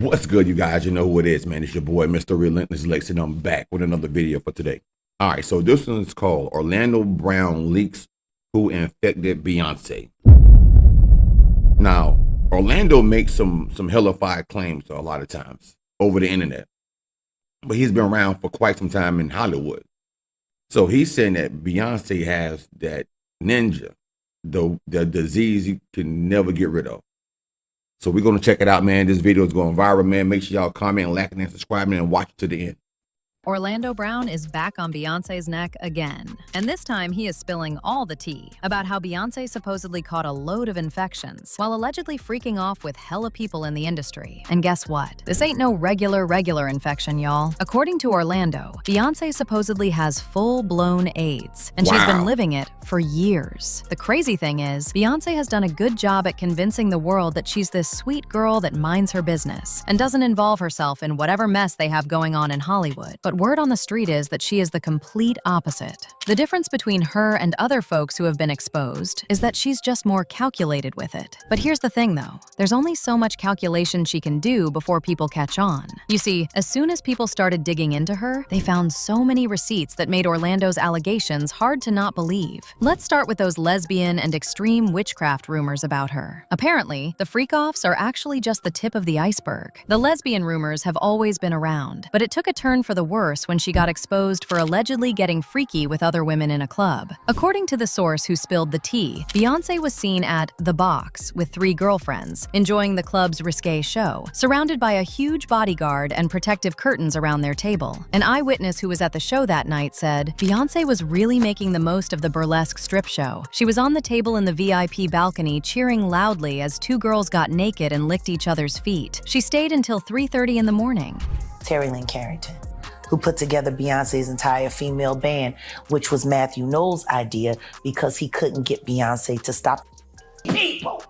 What's good, you guys? You know who it is, man. It's your boy, Mr. Relentless Lex, and I'm back with another video for today. All right, so this one's called Orlando Brown Leaks Who Infected Beyoncé. Now, Orlando makes some hellified claims a lot of times over the internet, but he's been around for quite some time in Hollywood. So he's saying that Beyoncé has that ninja, the disease you can never get rid of. So we're going to check it out, man. This video is going viral, man. Make sure y'all comment, liking, and subscribing, and watch it to the end. Orlando Brown is back on Beyoncé's neck again, and this time he is spilling all the tea about how Beyoncé supposedly caught a load of infections while allegedly freaking off with hella people in the industry. And guess what? This ain't no regular infection, y'all. According to Orlando, Beyoncé supposedly has full-blown AIDS, and she's been living it for years. The crazy thing is, Beyoncé has done a good job at convincing the world that she's this sweet girl that minds her business and doesn't involve herself in whatever mess they have going on in Hollywood. But word on the street is that she is the complete opposite. The difference between her and other folks who have been exposed is that she's just more calculated with it. But here's the thing though, there's only so much calculation she can do before people catch on. You see, as soon as people started digging into her, they found so many receipts that made Orlando's allegations hard to not believe. Let's start with those lesbian and extreme witchcraft rumors about her. Apparently, the freak-offs are actually just the tip of the iceberg. The lesbian rumors have always been around, but it took a turn for the worse when she got exposed for allegedly getting freaky with other women in a club. According to the source who spilled the tea, Beyoncé was seen at The Box with 3 girlfriends, enjoying the club's risque show, surrounded by a huge bodyguard and protective curtains around their table. An eyewitness who was at the show that night said, Beyoncé was really making the most of the burlesque strip show. She was on the table in the VIP balcony cheering loudly as 2 girls got naked and licked each other's feet. She stayed until 3:30 in the morning. Terry Lynn Carrington, who put together Beyonce's entire female band, which was Matthew Knowles' idea because he couldn't get Beyonce to stop people.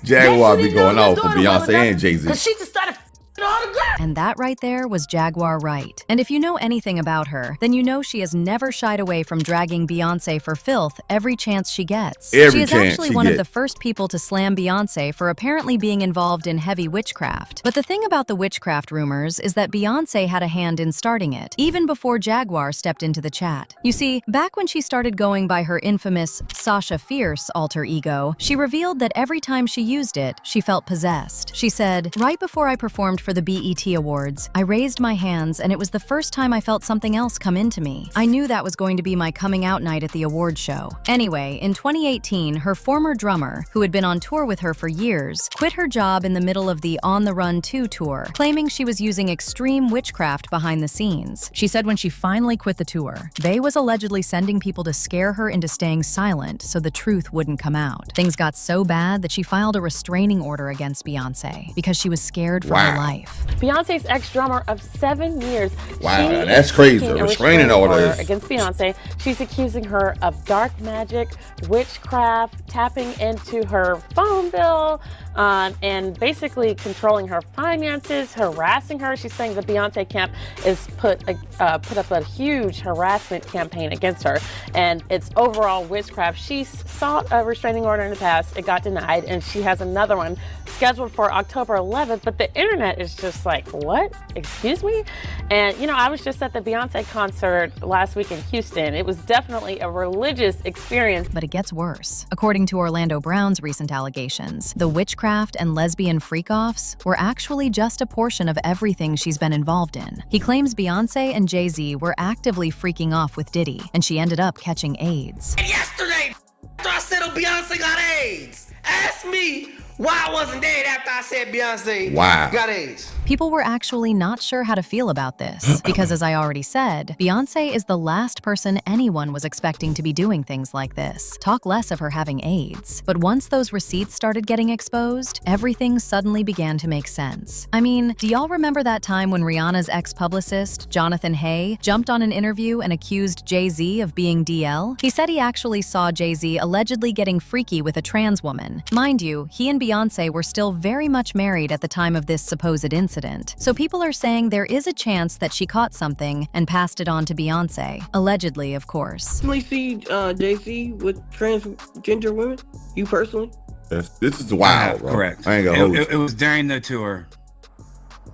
Jaguar be going off for Beyonce and Jay-Z. Because she just started all the girls. And that right there was Jaguar right. And if you know anything about her, then you know she has never shied away from dragging Beyoncé for filth every chance she gets. She is actually one of the first people to slam Beyoncé for apparently being involved in heavy witchcraft. But the thing about the witchcraft rumors is that Beyoncé had a hand in starting it, even before Jaguar stepped into the chat. You see, back when she started going by her infamous Sasha Fierce alter ego, she revealed that every time she used it, she felt possessed. She said, right before I performed for the BET Awards, I raised my hands and it was the first time I felt something else come into me. I knew that was going to be my coming out night at the award show. Anyway, in 2018, her former drummer, who had been on tour with her for years, quit her job in the middle of the On the Run 2 tour, claiming she was using extreme witchcraft behind the scenes. She said when she finally quit the tour, Bey was allegedly sending people to scare her into staying silent so the truth wouldn't come out. Things got so bad that she filed a restraining order against Beyoncé because she was scared for her life. Beyonce's ex-drummer of 7 years. Wow, that's crazy. A restraining order against Beyonce. She's accusing her of dark magic, witchcraft, tapping into her phone bill, and basically controlling her finances, harassing her. She's saying the Beyonce camp is put up a huge harassment campaign against her, and it's overall witchcraft. She sought a restraining order in the past. It got denied, and she has another one scheduled for October 11th, but the internet is just like, what? Excuse me? And, you know, I was just at the Beyonce concert last week in Houston. It was definitely a religious experience. But it gets worse. According to Orlando Brown's recent allegations, the witchcraft and lesbian freak-offs were actually just a portion of everything she's been involved in. He claims Beyoncé and Jay-Z were actively freaking off with Diddy, and she ended up catching AIDS. And yesterday, after I said, oh, Beyonce got AIDS, ask me why I wasn't dead after I said Beyonce got AIDS. People were actually not sure how to feel about this because, as I already said, Beyoncé is the last person anyone was expecting to be doing things like this. Talk less of her having AIDS. But once those receipts started getting exposed, everything suddenly began to make sense. I mean, do y'all remember that time when Rihanna's ex-publicist, Jonathan Hay, jumped on an interview and accused Jay-Z of being DL? He said he actually saw Jay-Z allegedly getting freaky with a trans woman. Mind you, he and Beyoncé were still very much married at the time of this supposed incident. So people are saying there is a chance that she caught something and passed it on to Beyoncé. Allegedly, of course. You see Jay-Z with transgender women? You personally? This is wild, bro. Correct. I ain't gonna hold you. It was during the tour.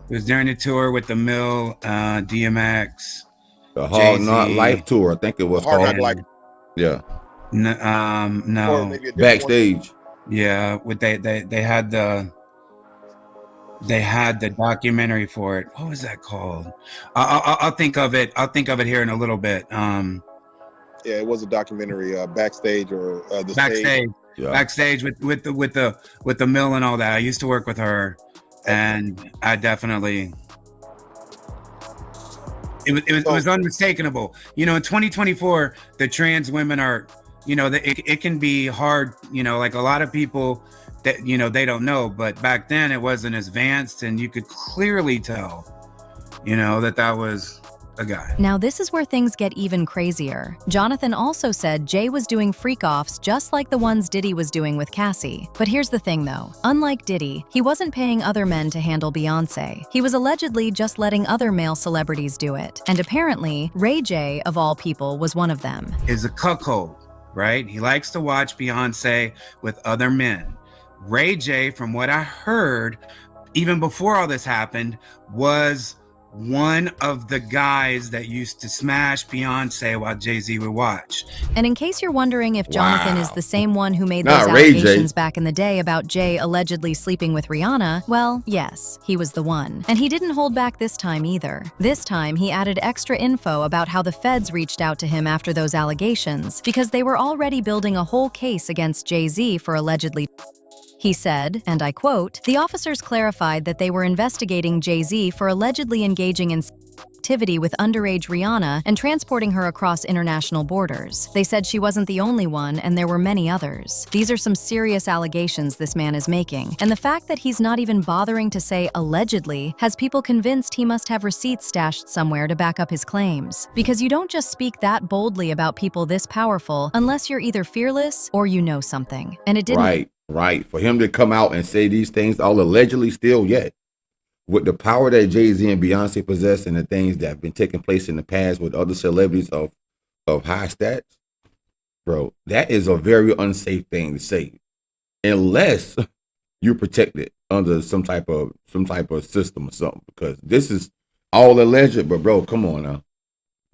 It was during the tour with the Mill, DMX, The Hard Knock Life tour, I think it was Hard called. Knock Life. Yeah. No. Backstage. Yeah, with they had the documentary for it. What was that called? I'll think of it. I'll think of it here in a little bit. Yeah, it was a documentary, Backstage or the Backstage. Stage. Yeah. Backstage with the Mill and all that. I used to work with her, and I definitely. It was unmistakable. You know, in 2024, the trans women are, you know, it can be hard. You know, like a lot of people that, you know, they don't know, but back then it wasn't as advanced, and you could clearly tell, you know, that was a guy. Now this is where things get even crazier. Jonathan also said Jay was doing freak-offs just like the ones Diddy was doing with Cassie. But here's the thing though, unlike Diddy, he wasn't paying other men to handle Beyoncé. He was allegedly just letting other male celebrities do it. And apparently, Ray J, of all people, was one of them. Is a cuckold, right? He likes to watch Beyoncé with other men. Ray J, from what I heard, even before all this happened, was one of the guys that used to smash Beyoncé while Jay-Z would watch. And in case you're wondering if Jonathan is the same one who made Not those Ray J. allegations back in the day about Jay allegedly sleeping with Rihanna, well, yes, he was the one. And he didn't hold back this time either. This time, he added extra info about how the feds reached out to him after those allegations, because they were already building a whole case against Jay-Z for allegedly. He said, and I quote, "The officers clarified that they were investigating Jay-Z for allegedly engaging in activity with underage Rihanna and transporting her across international borders. They said she wasn't the only one, and there were many others. These are some serious allegations this man is making, and the fact that he's not even bothering to say allegedly has people convinced he must have receipts stashed somewhere to back up his claims. Because you don't just speak that boldly about people this powerful unless you're either fearless or you know something. And it didn't. Right. For him to come out and say these things, all allegedly still yet, with the power that Jay-Z and Beyonce possess and the things that have been taking place in the past with other celebrities of high stats, bro, that is a very unsafe thing to say, unless you protect it under some type of system or something. Because this is all alleged, but bro, come on now.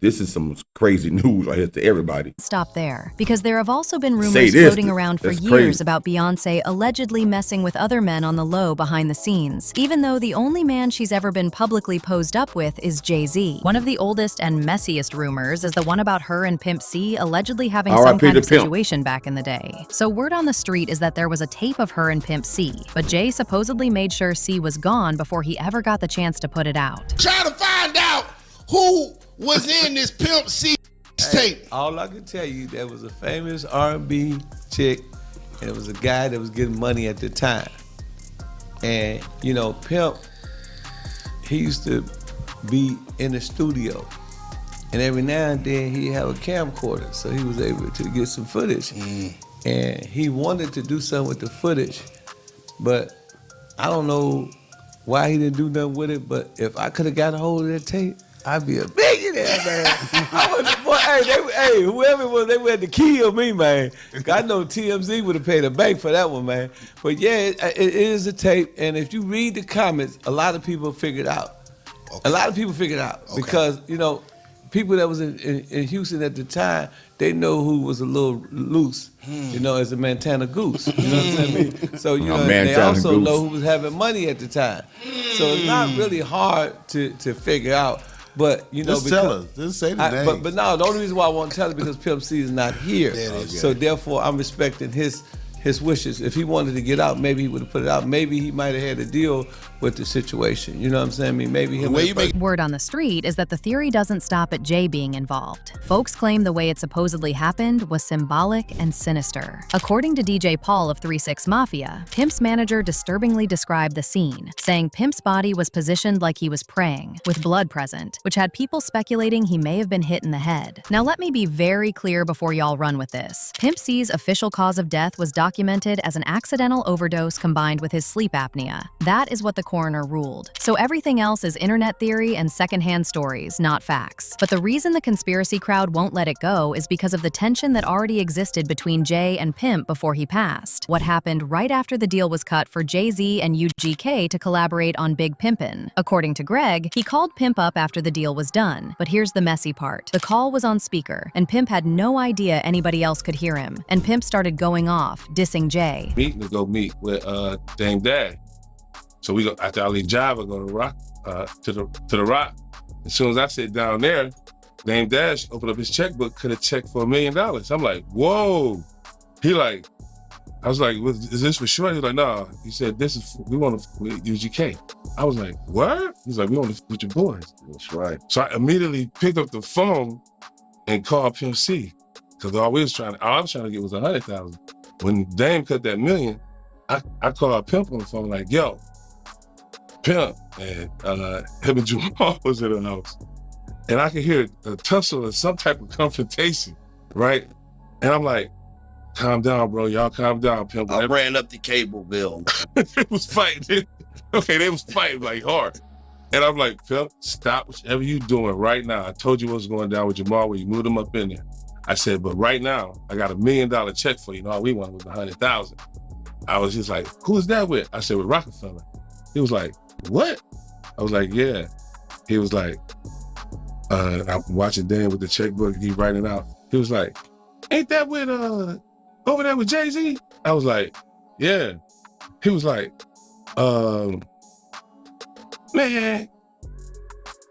This is some crazy news right here to everybody. Stop there, because there have also been rumors floating around for years about Beyoncé allegedly messing with other men on the low behind the scenes, even though the only man she's ever been publicly posed up with is Jay-Z. One of the oldest and messiest rumors is the one about her and Pimp C allegedly having some kind of situation back in the day. So word on the street is that there was a tape of her and Pimp C, but Jay supposedly made sure C was gone before he ever got the chance to put it out. Try to find out who was in this Pimp C tape. All I can tell you, there was a famous R&B chick, and it was a guy that was getting money at the time. And, you know, Pimp, he used to be in the studio. And every now and then he'd have a camcorder, so he was able to get some footage. And he wanted to do something with the footage, but I don't know why he didn't do nothing with it, but if I could have got a hold of that tape, I'd be a billionaire, man. Whoever it was, they had to kill me, man. I know TMZ would have paid a bank for that one, man. But yeah, it is a tape, and if you read the comments, a lot of people figured out. A lot of people figured out because, you know, people that was in Houston at the time, they know who was a little loose, you know, as a Montana goose. You know what I'm saying? So, you know, they also know who was having money at the time. So it's not really hard to figure out. But, you know, just tell us. Just say the name. But no, the only reason why I won't tell it is because Pimp C is not here. So therefore, I'm respecting his wishes. If he wanted to get out, maybe he would have put it out. Maybe he might have had to deal with the situation. You know what I'm saying? I mean, maybe him. Word on the street is that the theory doesn't stop at Jay being involved. Folks claim the way it supposedly happened was symbolic and sinister. According to DJ Paul of 3-6 Mafia, Pimp's manager disturbingly described the scene, saying Pimp's body was positioned like he was praying, with blood present, which had people speculating he may have been hit in the head. Now let me be very clear before y'all run with this. Pimp C's official cause of death was documented as an accidental overdose combined with his sleep apnea. That is what the coroner ruled. So everything else is internet theory and secondhand stories, not facts. But the reason the conspiracy crowd won't let it go is because of the tension that already existed between Jay and Pimp before he passed. What happened right after the deal was cut for Jay-Z and UGK to collaborate on Big Pimpin'. According to Greg, he called Pimp up after the deal was done. But here's the messy part. The call was on speaker, and Pimp had no idea anybody else could hear him. And Pimp started going off, dissing Jay. Meeting to go meet with Dame Dash. So we go after I leave Java, go to Rock to the Rock. As soon as I sit down there, Dame Dash opened up his checkbook, cut a check for $1 million. I'm like, whoa. I was like, is this for sure? He's like, no. He said, we want to with UGK. I was like, what? He's like, we want to with your boys. That's right. So I immediately picked up the phone and called Pimp C. Because all I was trying to get was 100,000. When Dame cut that $1 million, I called Pimp on the phone like, yo, Pimp, and him and Jamal was in the house. And I could hear a tussle or some type of confrontation, right? And I'm like, calm down, bro. Y'all calm down, Pimp. I ran up the cable bill. They was fighting. Okay, they was fighting like hard. And I'm like, Pimp, stop whatever you doing right now. I told you what's going down with Jamal when you moved him up in there. I said, but right now, I got $1 million check for you. And all we wanted was 100,000. I was just like, who is that with? I said, with Rockefeller. He was like, what? I was like, yeah. He was like, I'm watching Dan with the checkbook, he writing out. He was like, ain't that with, over there with Jay-Z? I was like, yeah. He was like, man,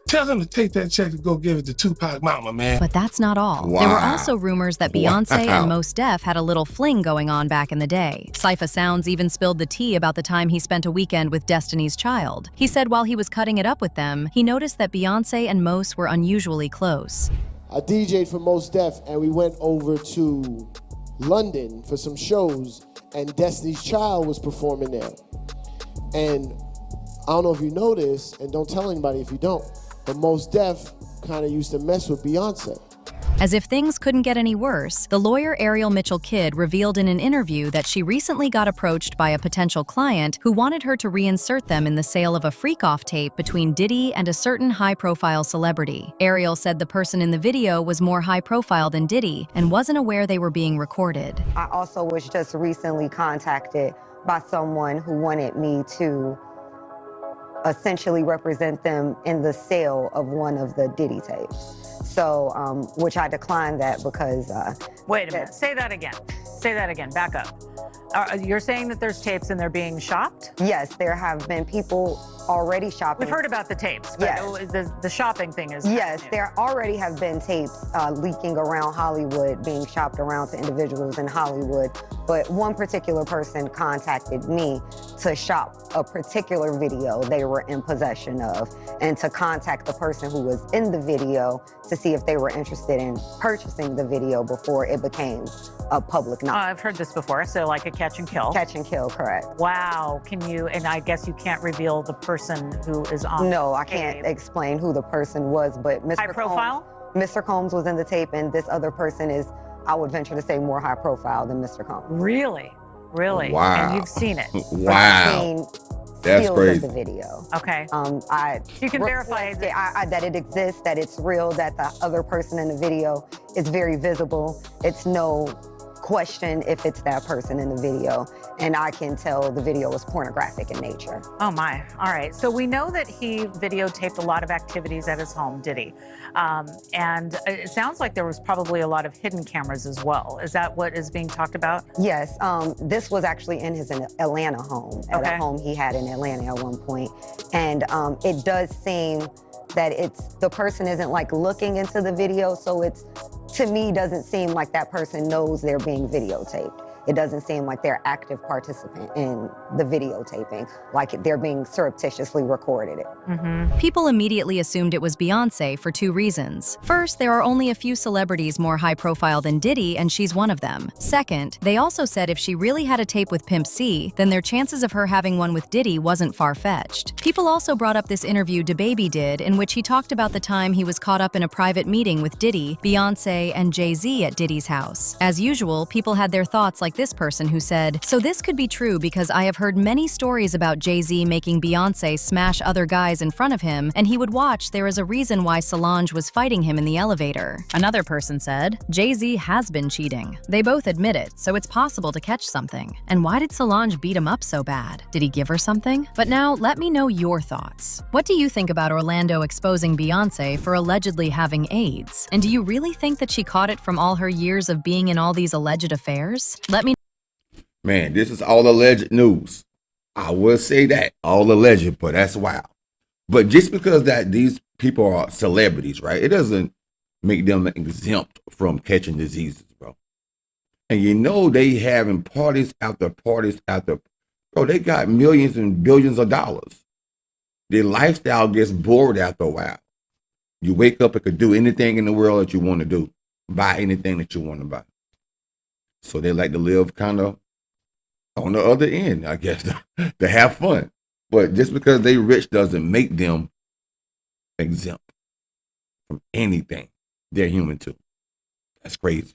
tell him to take that check to go give it to Tupac Mama, man. But that's not all. Wow. There were also rumors that Beyoncé Wow. and Mos Def had a little fling going on back in the day. Cypher Sounds even spilled the tea about the time he spent a weekend with Destiny's Child. He said while he was cutting it up with them, he noticed that Beyoncé and Mos were unusually close. I DJ'd for Mos Def, and we went over to London for some shows, and Destiny's Child was performing there. And I don't know if you know this, and don't tell anybody if you don't, but Mos Def kind of used to mess with Beyoncé. As if things couldn't get any worse, the lawyer Ariel Mitchell-Kidd revealed in an interview that she recently got approached by a potential client who wanted her to reinsert them in the sale of a freak-off tape between Diddy and a certain high-profile celebrity. Ariel said the person in the video was more high-profile than Diddy and wasn't aware they were being recorded. I also was just recently contacted by someone who wanted me to essentially represent them in the sale of one of the Diddy tapes. So, which I declined that because... Wait a minute, say that again. Say that again, back up. You're saying that there's tapes and they're being shopped? Yes, there have been people already shopping. We've heard about the tapes, but yes. The shopping thing is... Yes, there already have been tapes leaking around Hollywood, being shopped around to individuals in Hollywood. But one particular person contacted me to shop a particular video they were in possession of, and to contact the person who was in the video to see if they were interested in purchasing the video before it became a public knowledge. I've heard this before, so like a catch and kill. Catch and kill, correct. Wow, can you, and I guess you can't reveal the person who is on No, I can't explain who the person was, but Mr. High profile? Mr. Combs was in the tape, and this other person is, I would venture to say, more high profile than Mr. Combs. Really? Really? Wow. And you've seen it? Wow. That's crazy. The video. Okay. You can verify that it exists, that it's real, that the other person in the video is very visible. It's no question if it's that person in the video, and I can tell the video is pornographic in nature. Oh my, all right. So we know that he videotaped a lot of activities at his home, did he? And it sounds like there was probably a lot of hidden cameras as well. Is that what is being talked about? Yes, this was actually in his Atlanta home, at a home he had in Atlanta at one point. And it does seem that the person isn't like looking into the video, so it's, to me, doesn't seem like that person knows they're being videotaped. It doesn't seem like they're active participant in the videotaping, like they're being surreptitiously recorded it. People immediately assumed it was Beyoncé for two reasons. First, there are only a few celebrities more high profile than Diddy, and she's one of them. Second, they also said if she really had a tape with Pimp C, then their chances of her having one with Diddy wasn't far-fetched. People also brought up this interview DaBaby did, in which he talked about the time he was caught up in a private meeting with Diddy, Beyoncé, and Jay-Z at Diddy's house. As usual, people had their thoughts like like this person who said, "So this could be true because I have heard many stories about Jay-Z making Beyoncé smash other guys in front of him, and he would watch. There is a reason why Solange was fighting him in the elevator." Another person said, "Jay-Z has been cheating. They both admit it, so it's possible to catch something. And why did Solange beat him up so bad? Did he give her something?" But now, let me know your thoughts. What do you think about Orlando exposing Beyoncé for allegedly having AIDS? And do you really think that she caught it from all her years of being in all these alleged affairs? Let me. Man, this is all alleged news. I will say that, all alleged, but that's wild. But just because that these people are celebrities, right, it doesn't make them exempt from catching diseases, bro. And you know they having parties after parties after, bro, they got millions and billions of dollars. Their lifestyle gets bored after a while. You wake up and could do anything in the world that you want to do, buy anything that you want to buy. So they like to live kind of on the other end, I guess, to have fun. But just because they rich doesn't make them exempt from anything. They're human too. That's crazy.